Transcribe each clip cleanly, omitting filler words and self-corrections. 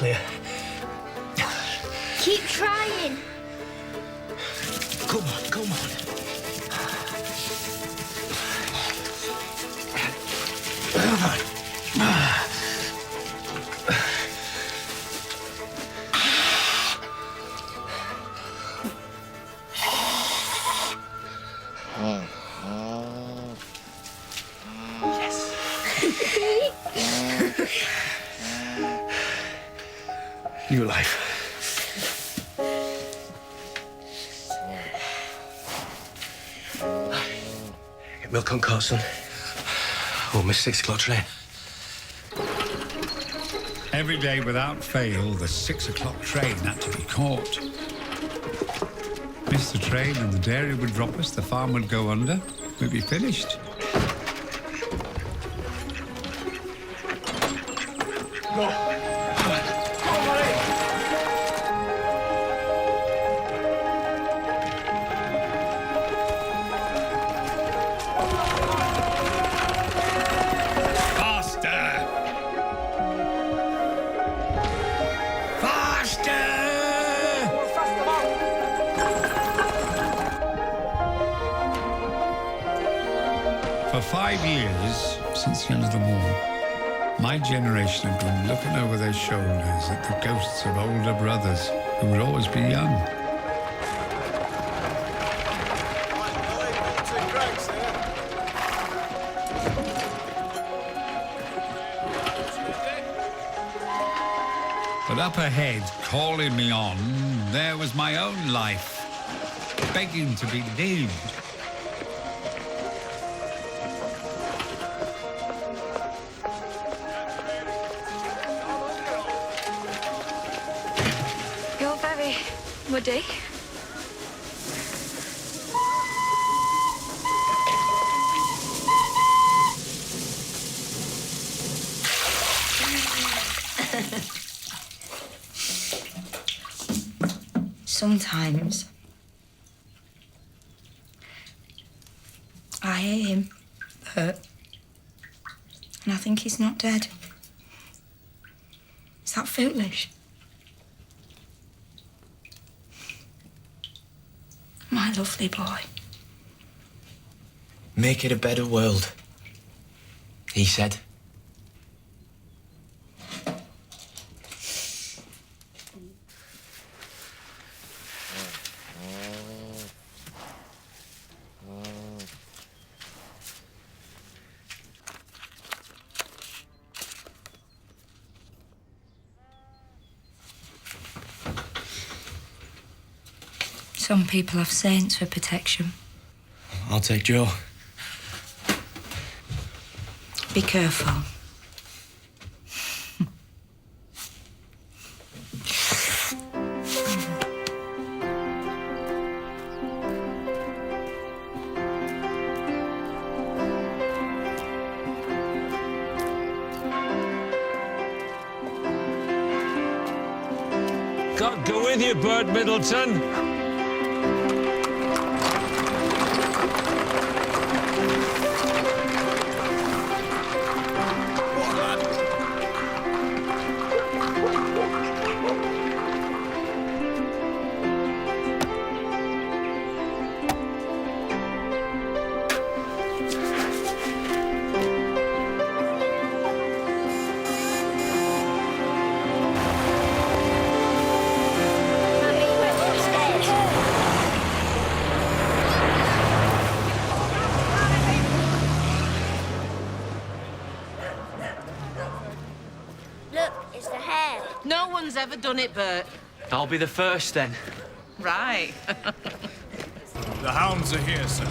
clear. Keep trying. Come on, come on. Come on. Yes. New life. Get milk on cart, son. Or miss 6 o'clock train. Every day without fail, the 6 o'clock train had to be caught. Missed the train and the dairy would drop us, the farm would go under, we'd be finished. Go. For 5 years, since the end of the war, my generation had been looking over their shoulders at the ghosts of older brothers who would always be young. But up ahead, calling me on, there was my own life, begging to be lived. You're very muddy. Sometimes I hear him, Bert, and I think he's not dead. Is that foolish? My lovely boy. Make it a better world, he said. Some people have saints for protection. I'll take Joe. Be careful. God go with you, Bert Middleton. Look, it's the hare. No one's ever done it, Bert. I'll be the first then. Right. The hounds are here, sir.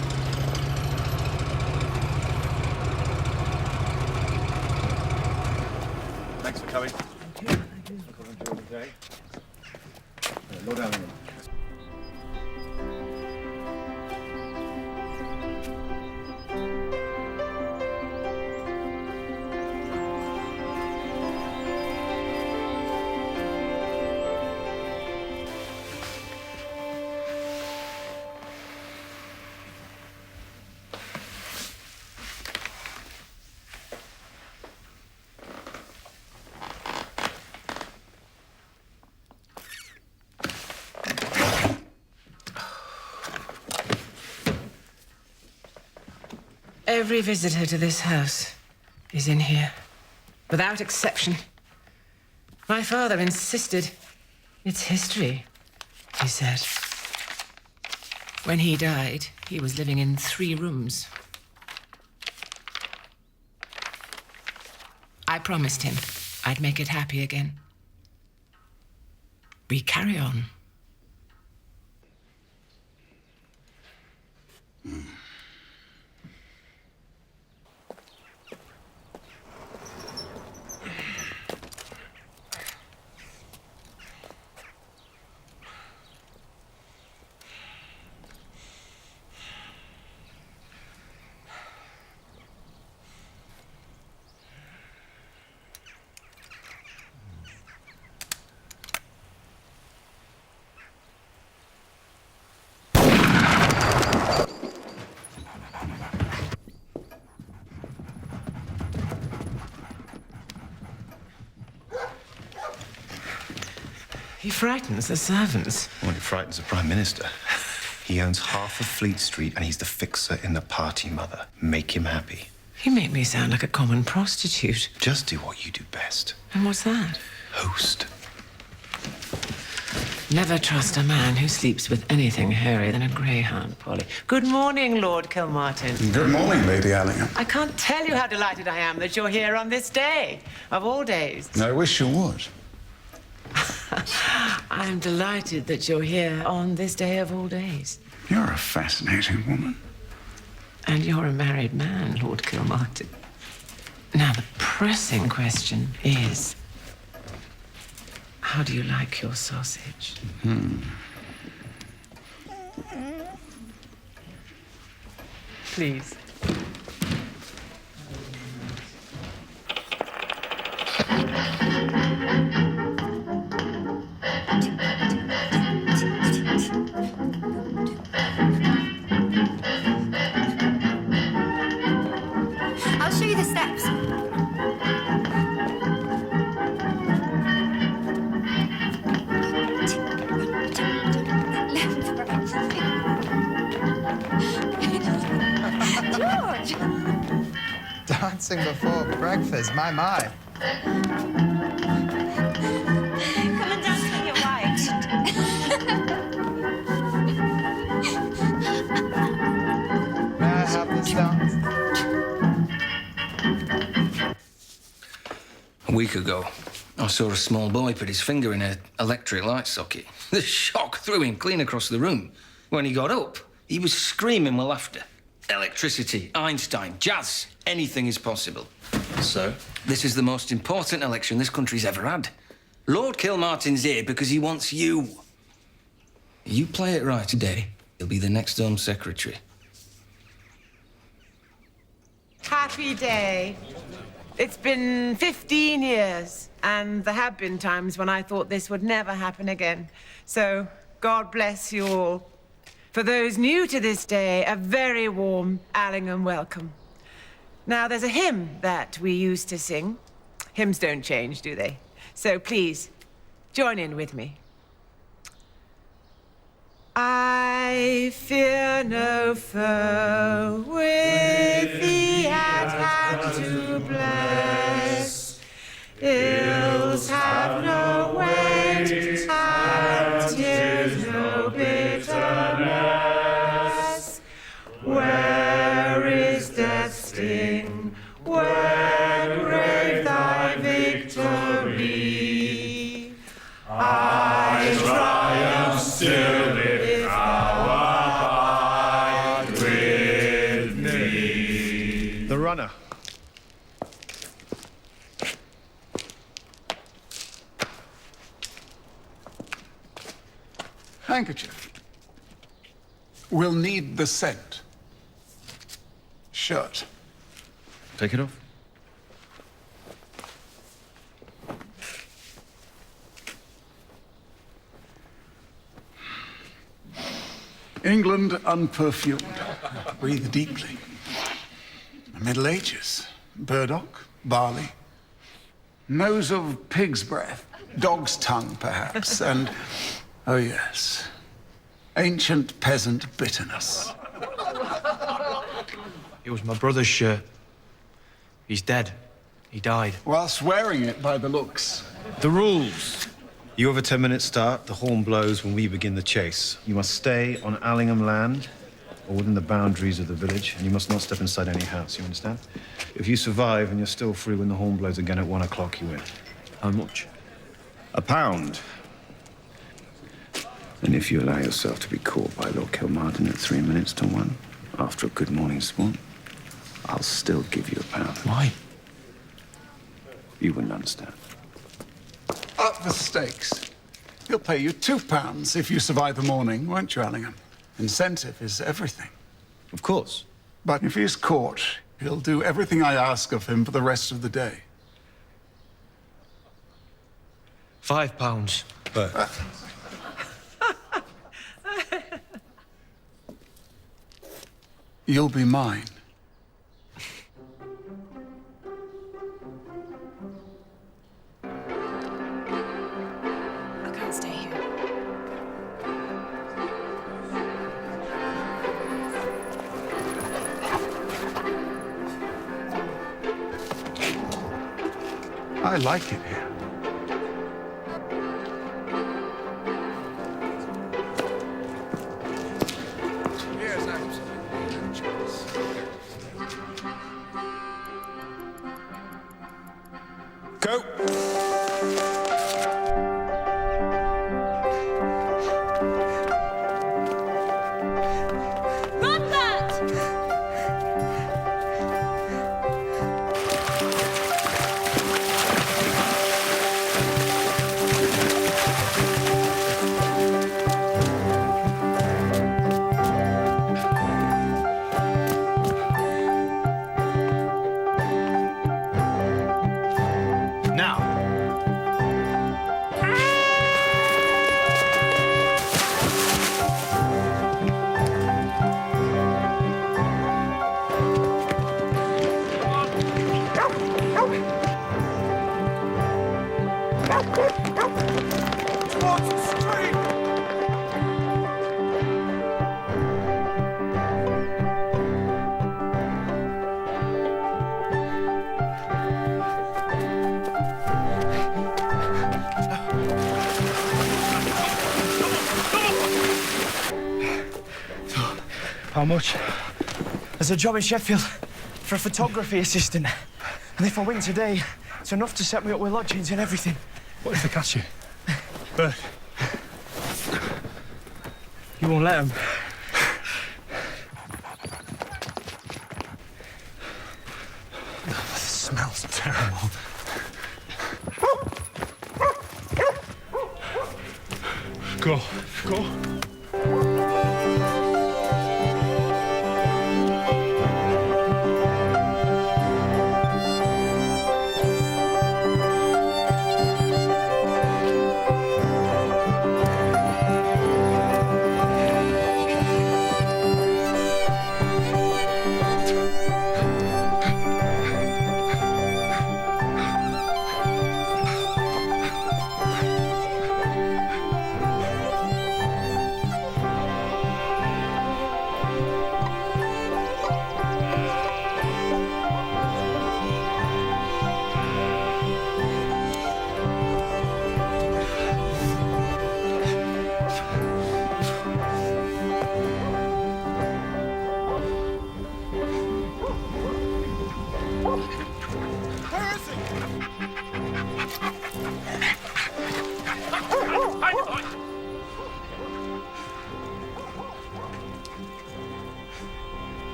Thanks for coming. Enjoy the day. Lord Allen. Every visitor to this house is in here, without exception. My father insisted. It's history, he said. When he died, he was living in 3 rooms. I promised him I'd make it happy again. We carry on. He frightens the servants. Well, he frightens the Prime Minister. He owns half of Fleet Street and he's the fixer in the party mother. Make him happy. You make me sound like a common prostitute. Just do what you do best. And what's that? Host. Never trust a man who sleeps with anything hairier than a greyhound, Polly. Good morning, Lord Kilmartin. Good morning, Lady Allingham. I can't tell you how delighted I am that you're here on this day, of all days. I wish you would. I'm delighted that you're here on this day of all days. You're a fascinating woman. And you're a married man, Lord Kilmartin. Now, the pressing question is, how do you like your sausage? Please. I'll show you the steps. George! Dancing before breakfast, my. Come and dance with your wife. May I have this dance? A week ago, I saw a small boy put his finger in an electric light socket. The shock threw him clean across the room. When he got up, he was screaming with laughter. Electricity, Einstein, jazz, anything is possible. So, this is the most important election this country's ever had. Lord Kilmartin's here because he wants you. You play it right today, he'll be the next Home Secretary. Happy day. It's been 15 years, and there have been times when I thought this would never happen again. So, God bless you all. For those new to this day, a very warm Allingham welcome. Now, there's a hymn that we used to sing. Hymns don't change, do they? So please, join in with me. I fear no foe with thee at hand to bless. Ills have no weight, and 'tis no bitterness. Where is death's sting? Where grave thy victory? I triumph still if thou abide with me. The runner. Handkerchief. We'll need the scent. Shirt. Take it off. England unperfumed. Breathe deeply. The Middle Ages. Burdock, barley. Nose of pig's breath. Dog's tongue, perhaps. And, oh yes, ancient peasant bitterness. It was my brother's shirt. He's dead. He died. Whilst wearing it by the looks. The rules. You have a 10-minute start. The horn blows when we begin the chase. You must stay on Allingham land or within the boundaries of the village, and you must not step inside any house, you understand? If you survive and you're still free when the horn blows again at 1 o'clock, you win. How much? £1. And if you allow yourself to be caught by Lord Kilmartin at 3 minutes to 1, after a good morning's sport, I'll still give you £1. Why? You wouldn't understand. Up the stakes. He'll pay you £2 if you survive the morning, won't you, Allingham? Incentive is everything. Of course. But if he's caught, he'll do everything I ask of him for the rest of the day. £5. But You'll be mine. I can't stay here. I like it here. go. Run, Bert! How much? There's a job in Sheffield for a photography assistant. And if I win today, it's enough to set me up with lodgings and everything. What if they catch you? Bert. You won't let them. This smells terrible. Go. Go.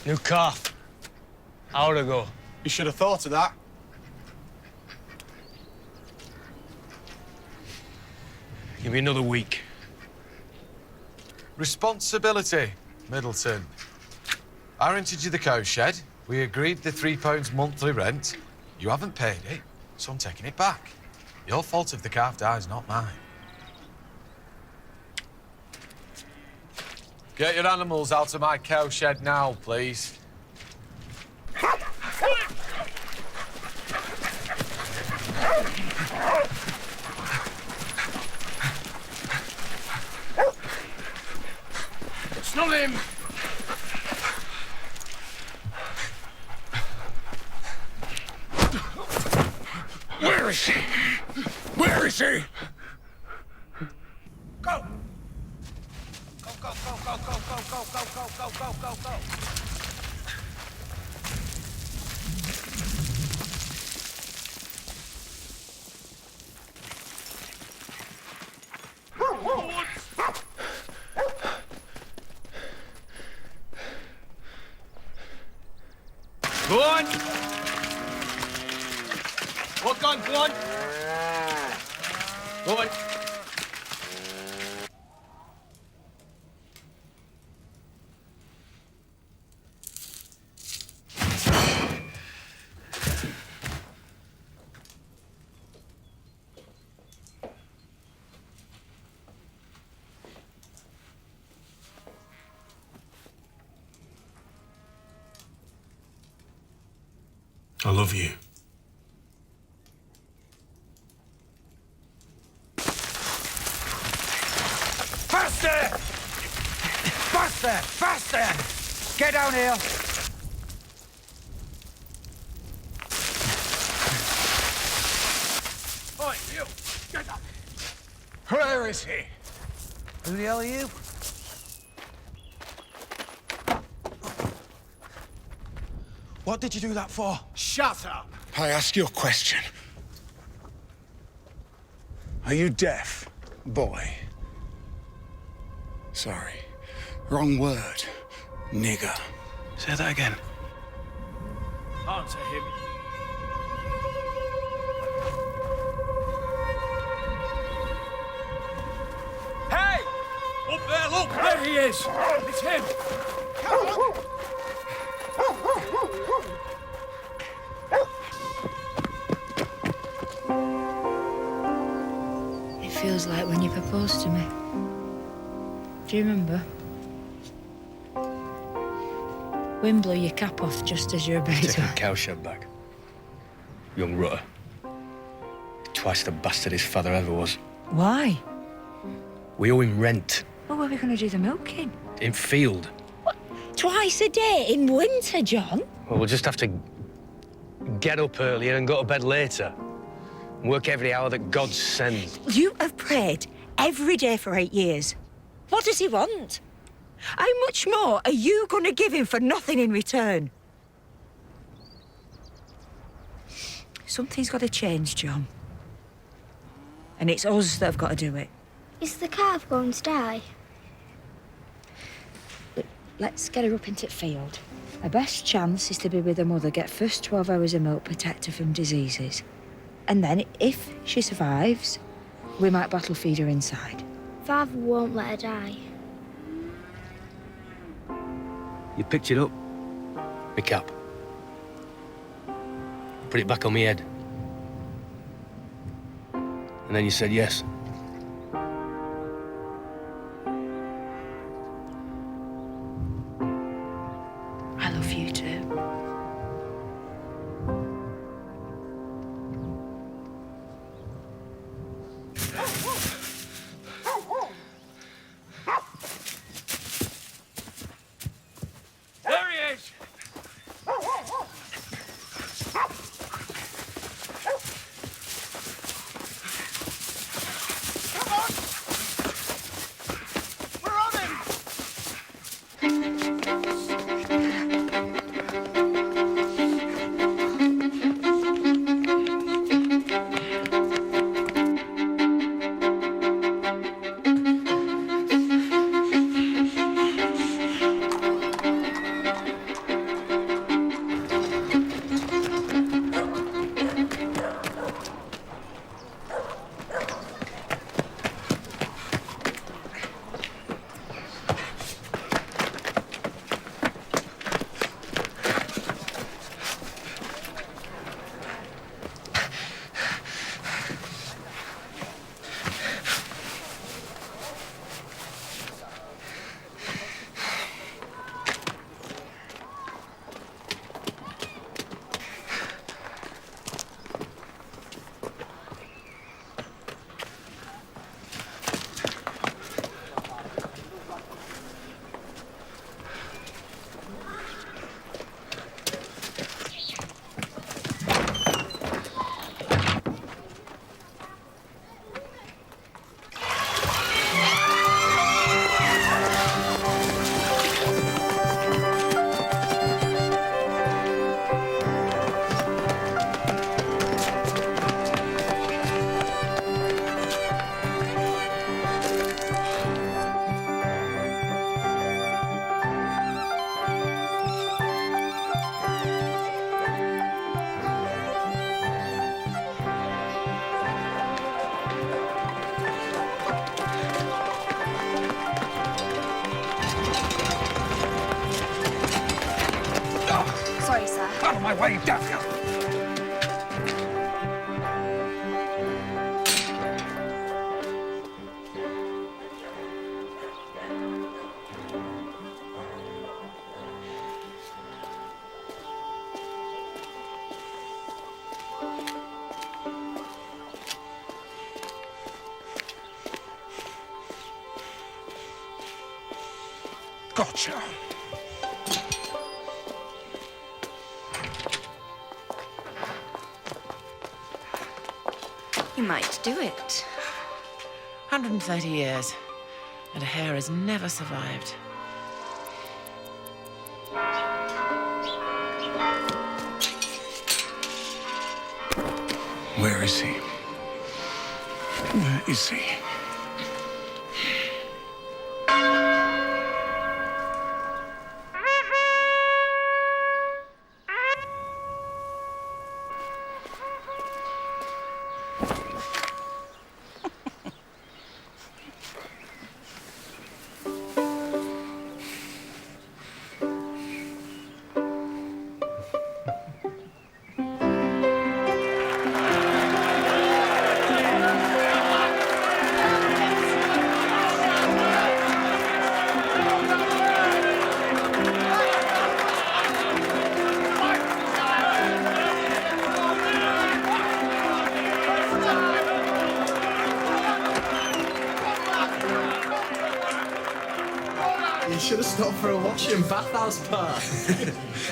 New calf. Hour ago. You should have thought of that. Give me another week. Responsibility, Middleton. I rented you the cow shed. We agreed the £3 monthly rent. You haven't paid it, so I'm taking it back. Your fault if the calf dies, not mine. Get your animals out of my cow shed now, please. It's not him! Where is he? Where is he? Go! Go, go, go, go, go, go, go, go, go, go, go, go, go. Go on! Walk on, go on! Go on! I love you. Faster! Faster! Faster! Get down here! Oi, you! Get up! Where is he? Who the hell are you? What did you do that for? Shut up! I ask you a question. Are you deaf, boy? Sorry. Wrong word. Nigger. Say that again. Answer him. Hey! Up there, look! There he is! It's him! It feels like when you proposed to me. Do you remember? Wind blew your cap off just as you were about Taking to... the cowshed back. Young rutter. Twice the bastard his father ever was. Why? We owe him rent. Well, where are we going to do the milking? In field. Twice a day in winter, John? Well, we'll just have to get up earlier and go to bed later. And work every hour that God sends. You have prayed every day for 8 years. What does he want? How much more are you going to give him for nothing in return? Something's got to change, John. And it's us that have got to do it. Is the calf going to die? Let's get her up into the field. Her best chance is to be with her mother, get first 12 hours of milk, protect her from diseases. And then, if she survives, we might battle feed her inside. Father won't let her die. You picked it up. My cap. Put it back on my head. And then you said yes. I love you too. There he is! my way, damn you! Gotcha. You might do it. 130 years, and a hair has never survived. Where is he? Where is he? You should have stopped for a wash in bathhouse park.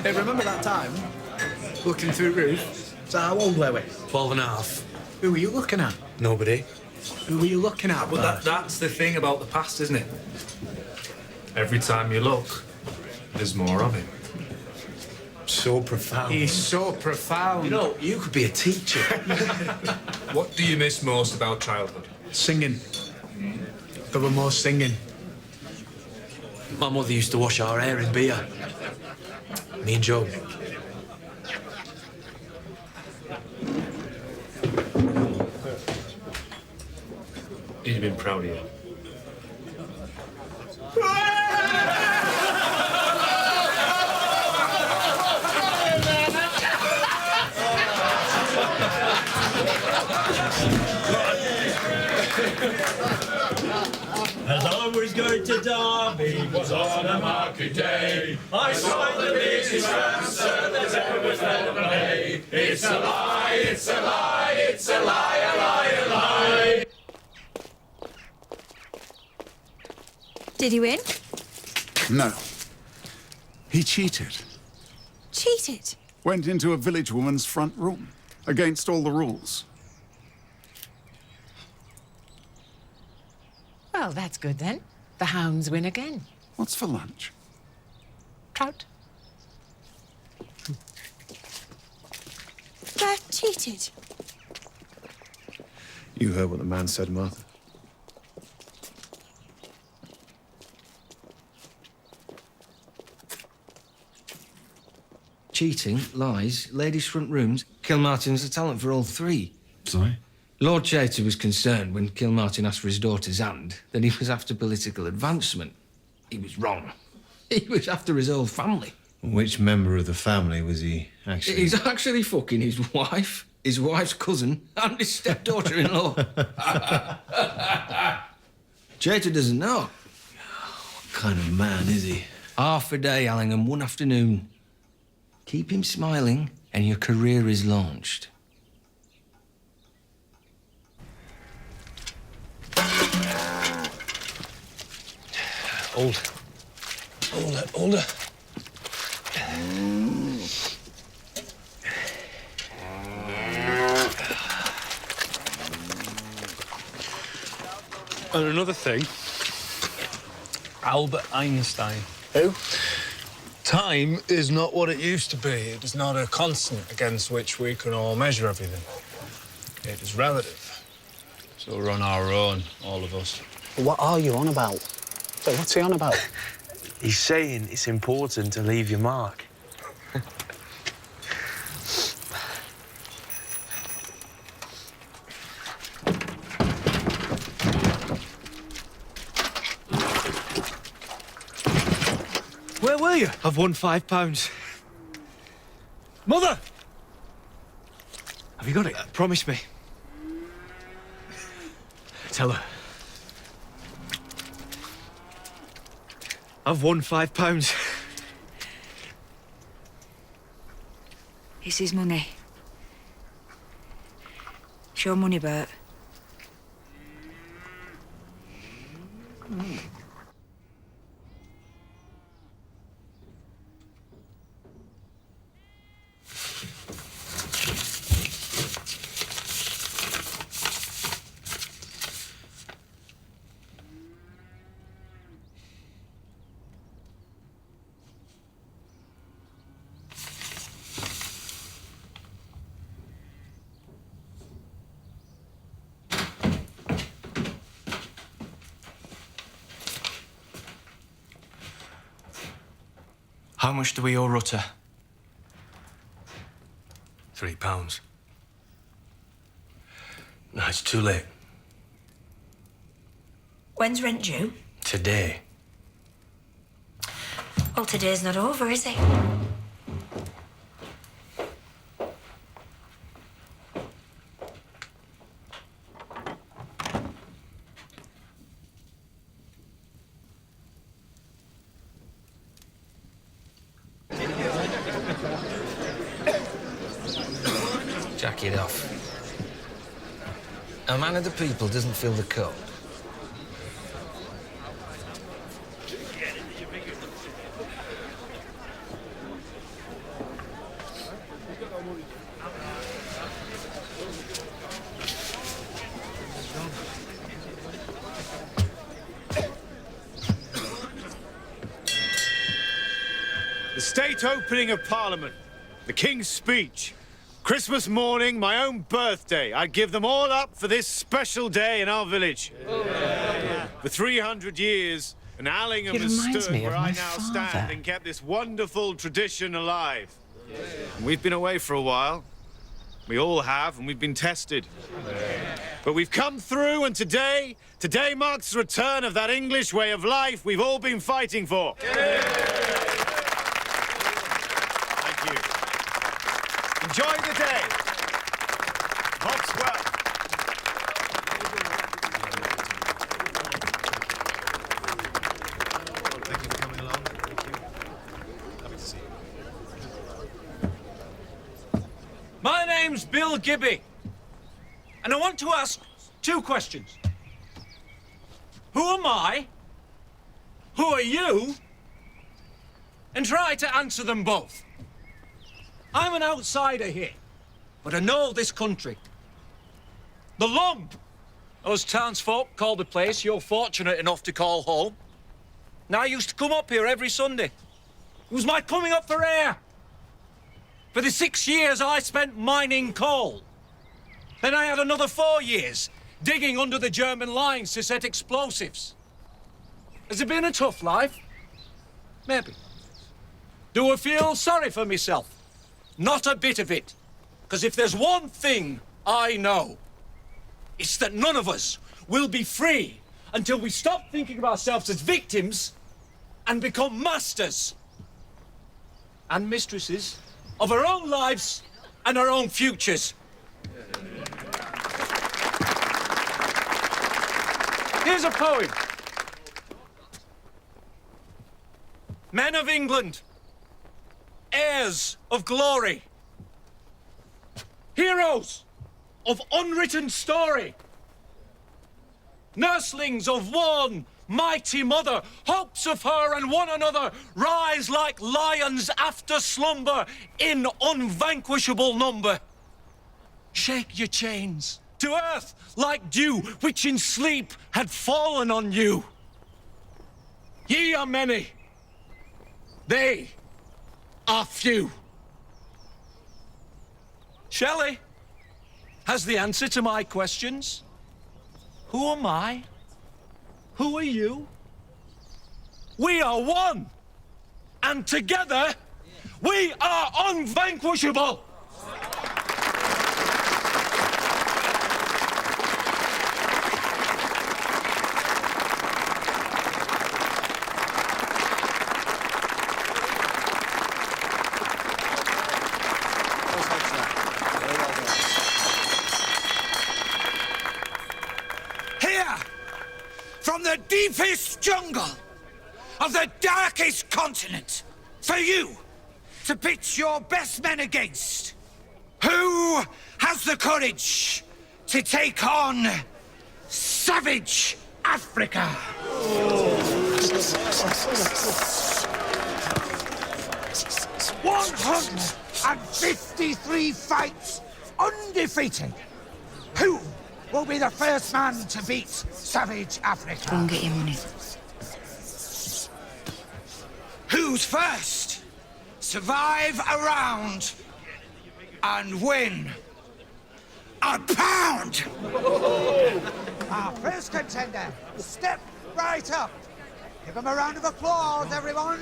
Hey, remember that time? Looking through the roof? So how old were we? 12 and a half. Who were you looking at? Nobody. Who were you looking at? But that's the thing about the past, isn't it? Every time you look, there's more of it. So profound. He's so profound. You know, you could be a teacher. What do you miss most about childhood? Singing. There were more singing. My mother used to wash our hair in beer. Me and Joe. He'd have been proud of you. As I was going to Derby, was on a market day, I saw the busiest ransom that ever fell away. It's a lie, it's a lie, it's a lie, a lie, a lie. Did he win? No. He cheated. Cheated? Went into a village woman's front room, against all the rules. Well, that's good then. The hounds win again. What's for lunch? Trout. Bert cheated. You heard what the man said, Martha. Cheating, lies, ladies' front rooms. Kilmartin's a talent for all three. Sorry? Lord Chater was concerned when Kilmartin asked for his daughter's hand that he was after political advancement. He was wrong. He was after his whole family. Which member of the family was he actually? He's actually fucking his wife, his wife's cousin, and his stepdaughter-in-law. Chater doesn't know. What kind of man is he? Half a day, Allingham, one afternoon. Keep him smiling, and your career is launched. Older. And another thing, Albert Einstein. Who? Time is not what it used to be. It is not a constant against which we can all measure everything. It is relative. So we're on our own, all of us. What are you on about? So what's he on about? He's saying it's important to leave your mark. Where were you? I've won £5. Mother! Have you got it? Promise me. Tell her. I've won £5. It's his money. It's your money, Bert. How much do we owe Rutter? £3. No, it's too late. When's rent due? Today. Well, today's not over, is it? Jack it off. A man of the people doesn't feel the cold. The state opening of Parliament, the King's speech, Christmas morning, my own birthday. I'd give them all up for this special day in our village. For 300 years, an Allingham has stood where I now stand and kept this wonderful tradition alive. And we've been away for a while. We all have, and we've been tested. But we've come through, and today marks the return of that English way of life we've all been fighting for. Enjoy the day. Hope's well. Thank you for coming along. Thank you. Happy to see you. My name's Bill Gibby, and I want to ask 2 questions. Who am I? Who are you? And try to answer them both. I'm an outsider here, but I know this country. The Lung, us townsfolk call the place you're fortunate enough to call home. Now, I used to come up here every Sunday. It was my coming up for air. For the 6 years I spent mining coal. Then I had another 4 years digging under the German lines to set explosives. Has it been a tough life? Maybe. Do I feel sorry for myself? Not a bit of it. Because if there's one thing I know, it's that none of us will be free until we stop thinking of ourselves as victims and become masters and mistresses of our own lives and our own futures. Here's a poem. Men of England, heirs of glory, heroes of unwritten story, nurslings of one mighty mother, hopes of her and one another rise like lions after slumber in unvanquishable number. Shake your chains to earth like dew, which in sleep had fallen on you. Ye are many, they are few. Shelley has the answer to my questions. Who am I? Who are you? We are one, and together we are unvanquishable. deepest jungle of the darkest continent for you to pitch your best men against. Who has the courage to take on savage Africa? 153 fights, undefeated. Who will be the first man to beat savage Africa? Go and get your money. Who's first? Survive a round and win a pound. Our first contender, step right up. Give him a round of applause, everyone.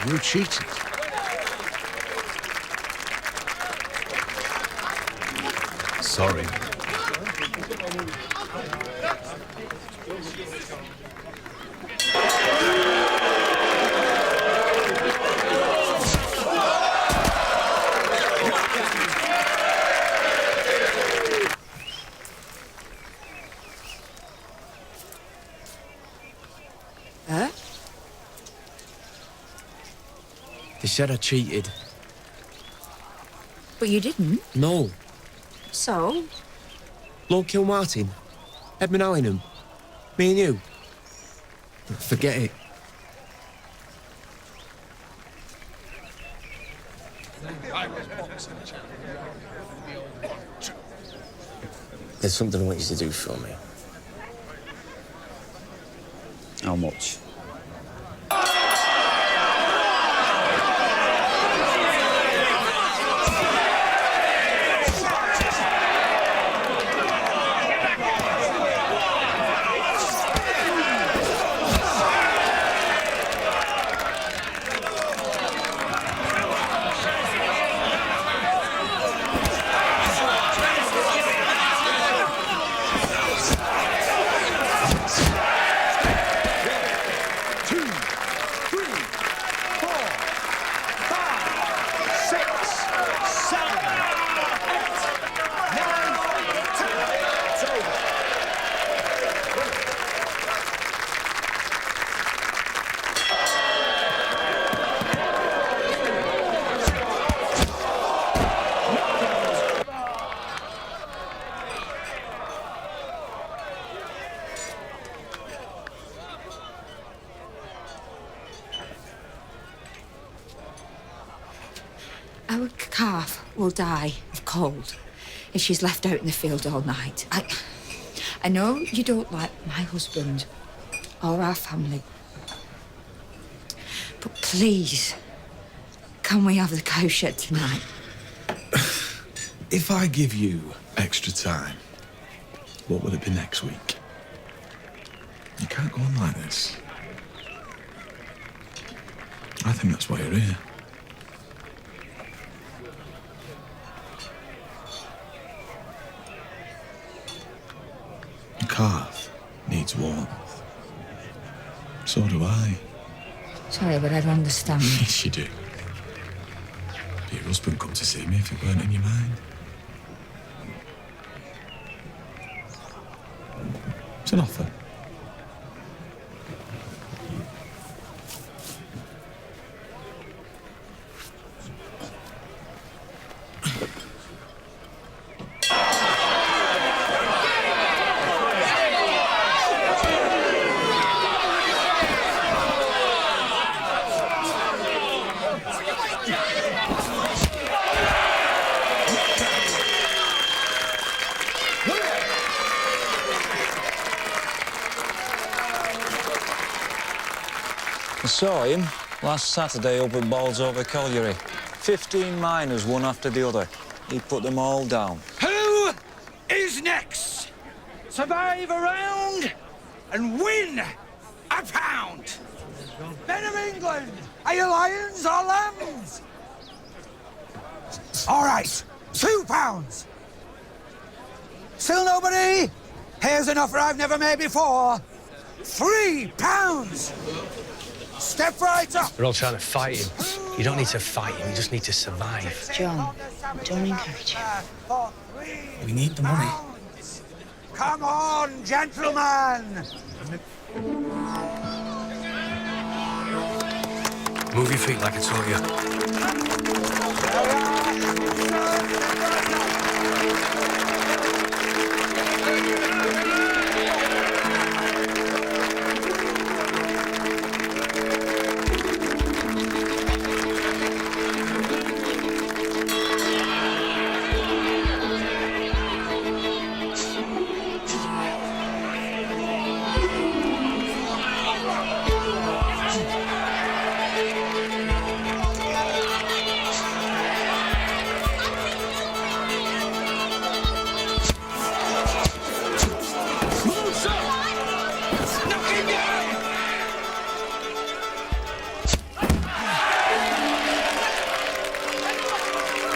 You cheated. Sorry. Huh? They said I cheated. But you didn't. No. So? Lord Kilmartin, Edmund Allingham, me and you. Forget it. There's something I want you to do for me. How much? Our calf will die of cold if she's left out in the field all night. I know you don't like my husband or our family, but please, can we have the cow shed tonight? If I give you extra time, what will it be next week? You can't go on like this. I think that's why you're here. The calf needs warmth. So do I. Sorry, but I don't understand. Yes, you do. Your husband come to see me if it weren't in your mind. It's an offer. I saw him last Saturday up at Balsover Colliery. 15 miners, one after the other. He put them all down. Who is next? Survive a round and win a pound. Men of England, are you lions or lambs? All right, 2 pounds. Still nobody? Here's an offer I've never made before. 3 pounds. Step right up! We're all trying to fight him. You don't need to fight him, you just need to survive. John, don't encourage him. We need the money. Come on, gentlemen! Move your feet like I taught you.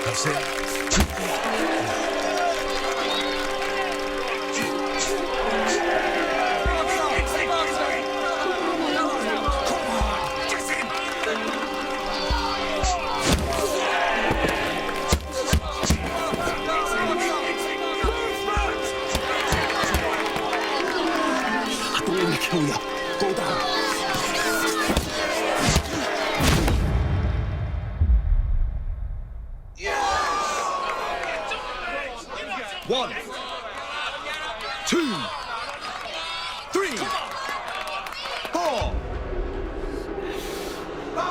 That's it. I don't want to kill you. Go down. 1, 2, 3, 4, 5,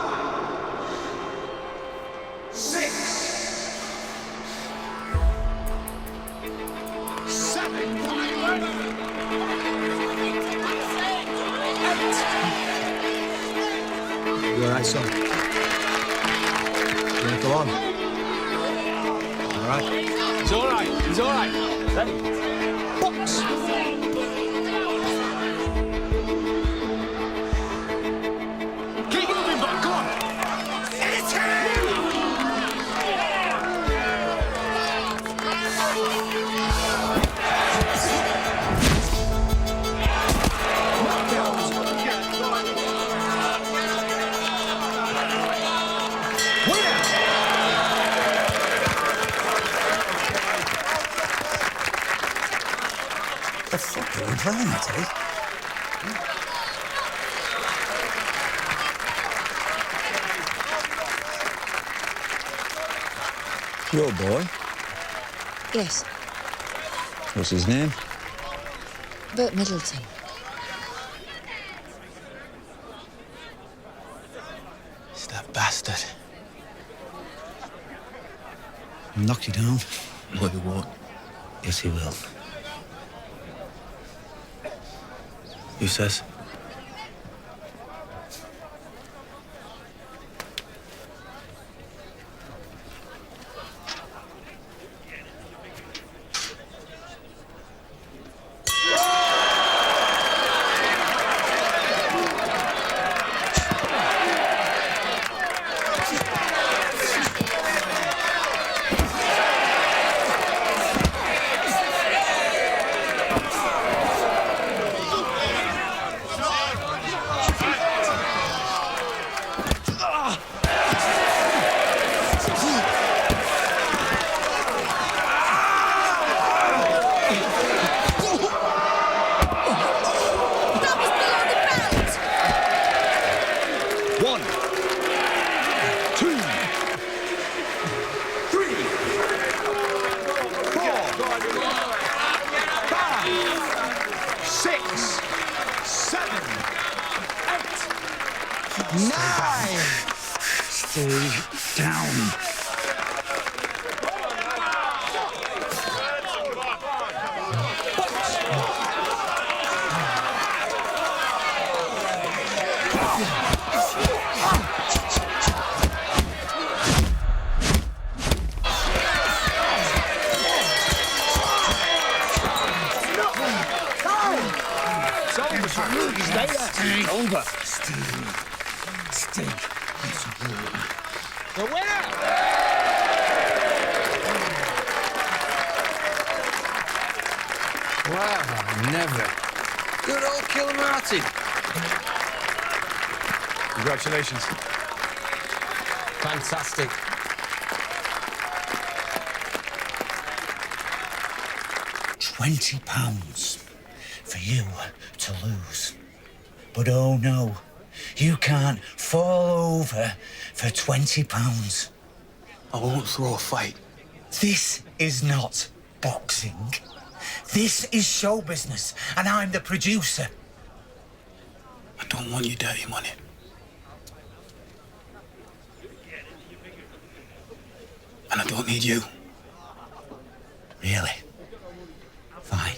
6, 7, 8. You all right, son? You want to go on? All right. He's all right. He's all right. Ready? Box. Keep moving, bud. Come on. It's him! The fuck are we playing at, eh? Your boy? Yes, What's his name? Bert Middleton. It's that bastard. He'll knock you down. No, he won't. Yes, he will. Who says? Stay down. Stay over. Stay. The winner! Wow, never. Good old Killer Martin. Congratulations. Fantastic. £20 for you to lose. But oh no, you can't fall over for £20. I won't throw a fight. This is not boxing. This is show business, and I'm the producer. I don't want your dirty money. And I don't need you. Really? Fine.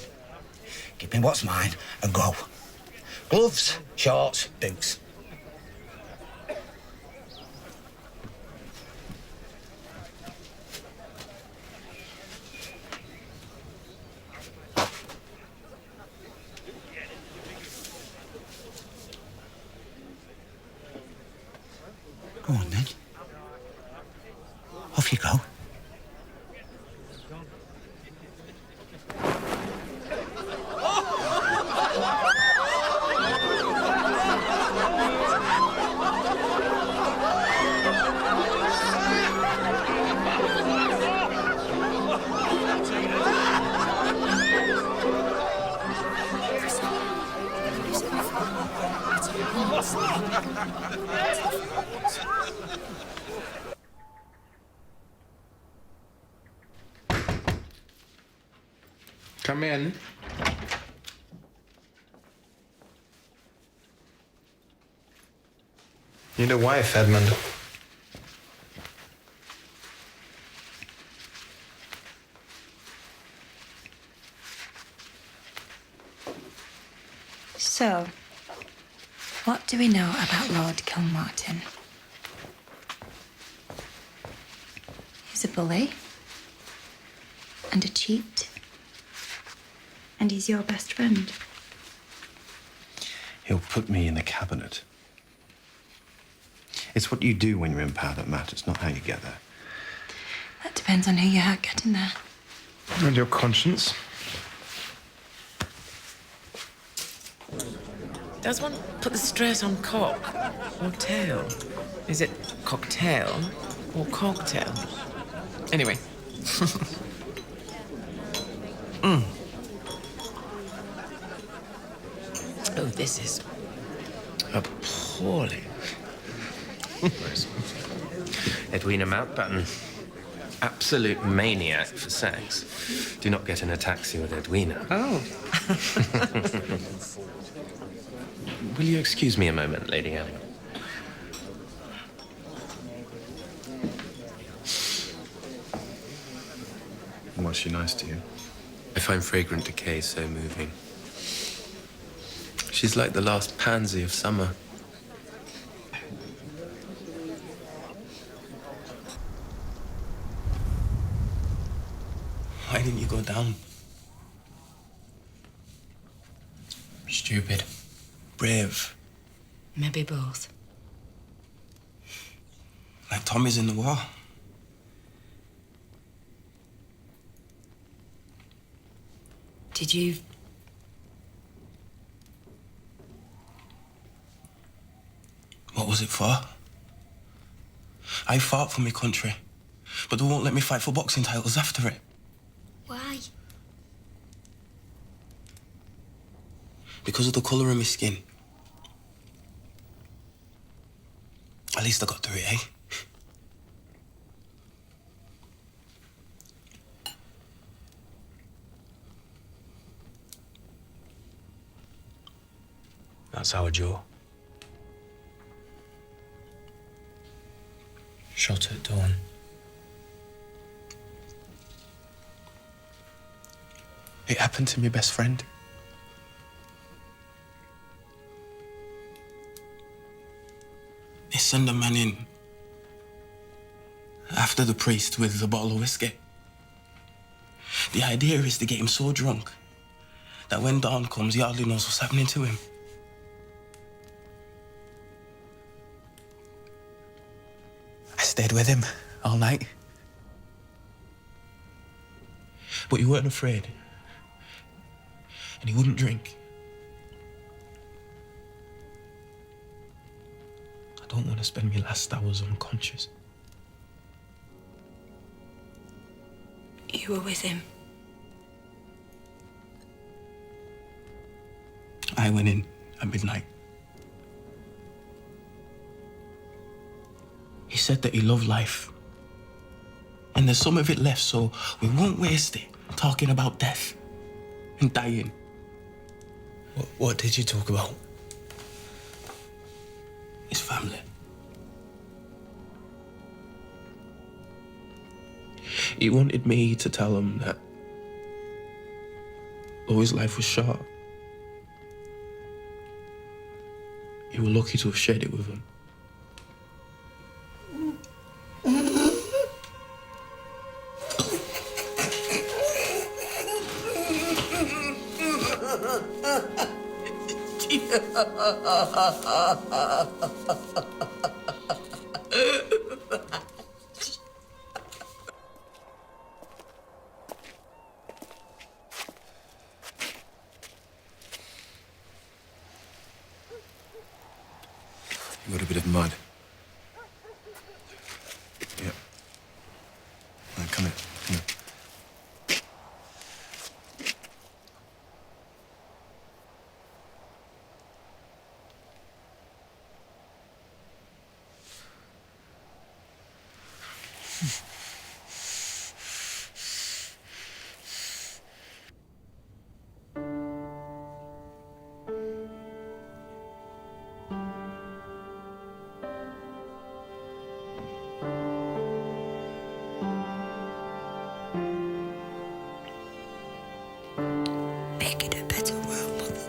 Give me what's mine and go. Gloves, shorts, boots. Go on, then. Off you go. Come in. Need a wife, Edmund. So, what do we know about Lord Kilmartin? He's a bully and a cheat, and he's your best friend. He'll put me in the cabinet. It's what you do when you're in power that matters, not how you get there. That depends on who you are getting there. And your conscience. Does one put the stress on cock or tail? Is it cocktail or cocktail? Anyway. Oh, this is appalling. Edwina Mountbatten. Absolute maniac for sex. Do not get in a taxi with Edwina. Oh. Will you excuse me a moment, Lady Anne? Was she nice to you? I find fragrant decay so moving. She's like the last pansy of summer. Why didn't you go down? Stupid. Brave. Maybe both. Like Tommy's in the war. Did you? What was it for? I fought for my country, but they won't let me fight for boxing titles after it. Why? Because of the colour of my skin. At least I got through it, eh? That's our Joe. Shot at dawn. It happened to my best friend. They send a man in after the priest with a bottle of whiskey. The idea is to get him so drunk that when dawn comes, he hardly knows what's happening to him. I stayed with him all night. But he weren't afraid. And he wouldn't drink. I don't want to spend my last hours unconscious. You were with him. I went in at midnight. He said that he loved life. And there's some of it left, so we won't waste it talking about death and dying. What did you talk about? His family. He wanted me to tell him that though his life was short, you were lucky to have shared it with him. You got a bit of mud. Yep. Now, come here. Come here. Make it a better world, Mother.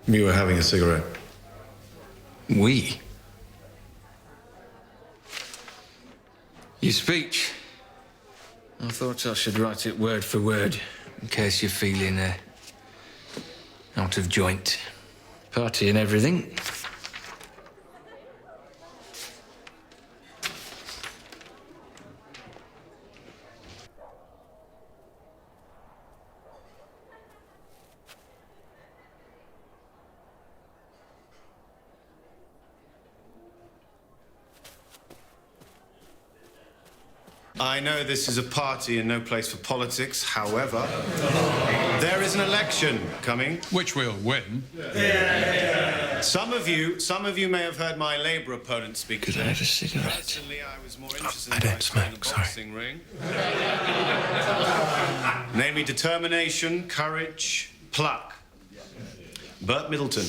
We were having a cigarette. We? Your speech. I thought I should write it word for word, in case you're feeling out of joint. Party and everything. I know this is a party and no place for politics. However, there is an election coming. Which we'll win. Some of you may have heard my Labour opponent speak. Could I have a cigarette? Personally, I was more interested I in don't smoke, the sorry. boxing ring. Namely, determination, courage, pluck. Bert Middleton.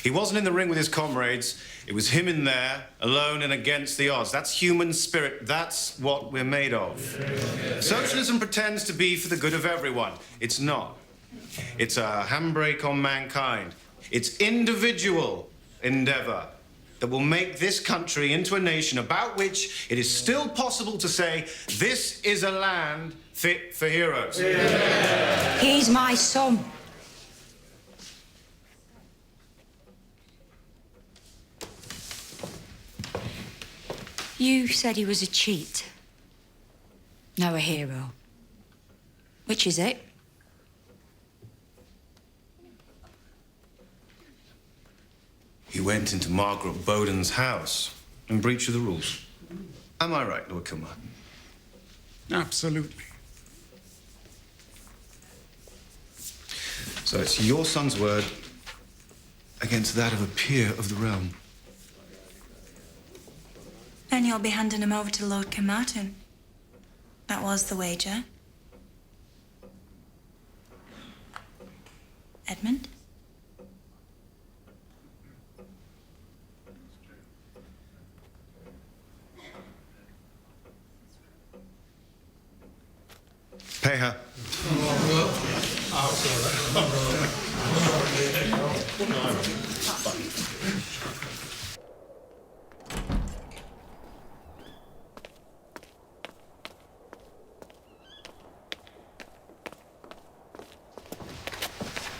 He wasn't in the ring with his comrades. It was him in there, alone and against the odds. That's human spirit. That's what we're made of. Socialism pretends to be for the good of everyone. It's not. It's a handbrake on mankind. It's individual endeavor that will make this country into a nation about which it is still possible to say, this is a land fit for heroes. He's my son. You said he was a cheat. Now a hero. Which is it? He went into Margaret Bowden's house in breach of the rules. Am I right, Lord Kilmartin? Absolutely. So it's your son's word against that of a peer of the realm. Then you'll be handing him over to Lord Kilmartin. That was the wager. Edmund?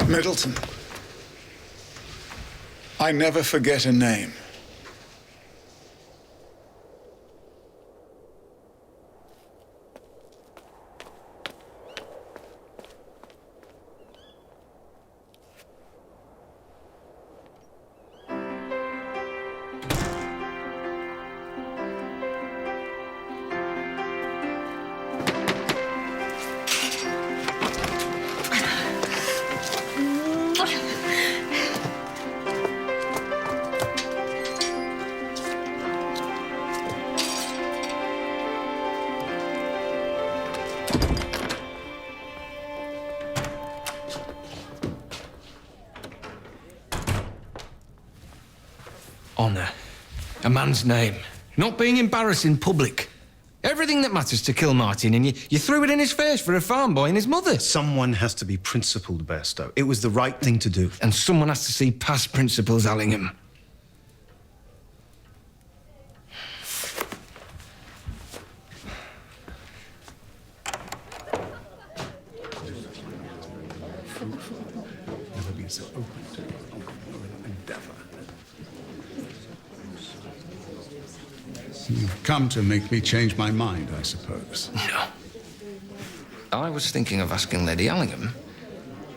Middleton. I never forget a name. Honour. A man's name. Not being embarrassed in public. Everything that matters to Kilmartin, and you threw it in his face for a farm boy and his mother. Someone has to be principled, Bairstow. It was the right thing to do. And someone has to see past principles, Allingham. Never been so open to endeavour. You've come to make me change my mind, I suppose. No. I was thinking of asking Lady Allingham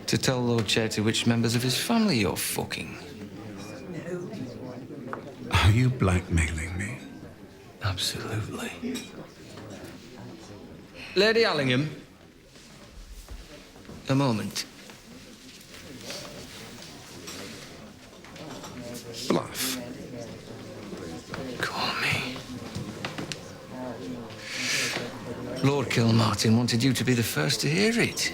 to tell Lord Cherty which members of his family you're fucking. Are you blackmailing me? Absolutely. Lady Allingham. A moment. Bluff. Call me. Lord Kilmartin wanted you to be the first to hear it.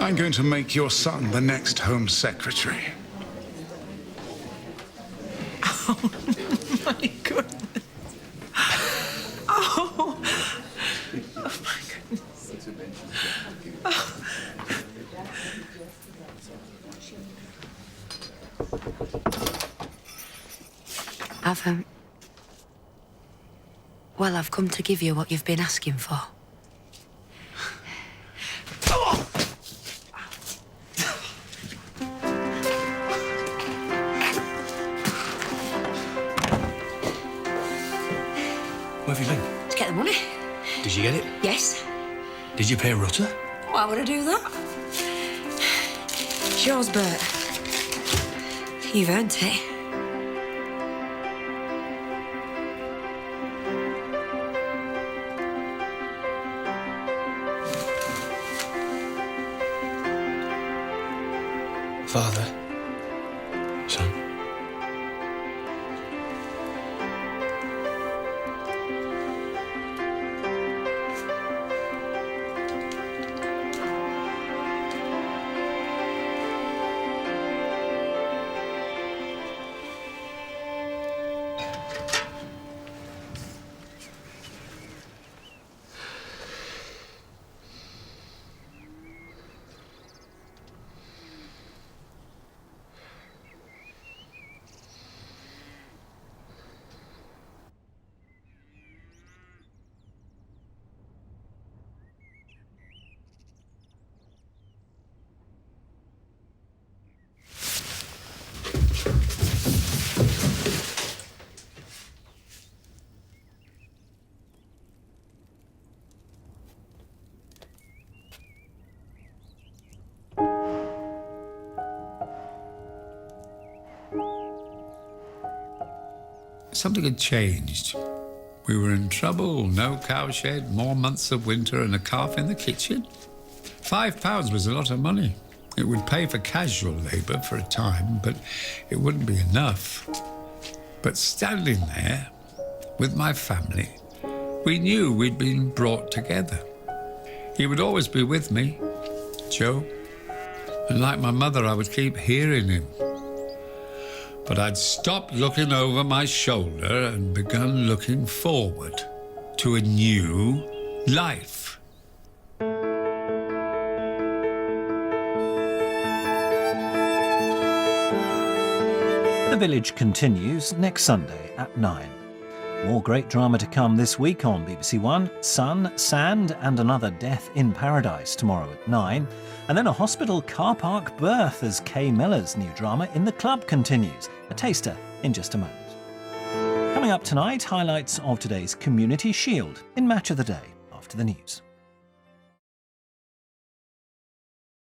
I'm going to make your son the next Home Secretary. Oh, my goodness. Oh. Oh, my goodness. Oh. Well, I've come to give you what you've been asking for. Where have you been? To get the money. Did you get it? Yes. Did you pay Rutter? Why would I do that? It's yours, Bert. You've earned it. Father. Son. Something had changed. We were in trouble, no cowshed, more months of winter and a calf in the kitchen. £5 was a lot of money. It would pay for casual labour for a time, but it wouldn't be enough. But standing there with my family, we knew we'd been brought together. He would always be with me, Joe. And like my mother, I would keep hearing him. But I'd stopped looking over my shoulder and begun looking forward to a new life. The Village continues next Sunday at 9. More great drama to come this week on BBC One. Sun, Sand and Another Death in Paradise tomorrow at 9. And then a hospital car park birth as Kay Miller's new drama In the Club continues. A taster in just a moment. Coming up tonight, highlights of today's Community Shield in Match of the Day after the news.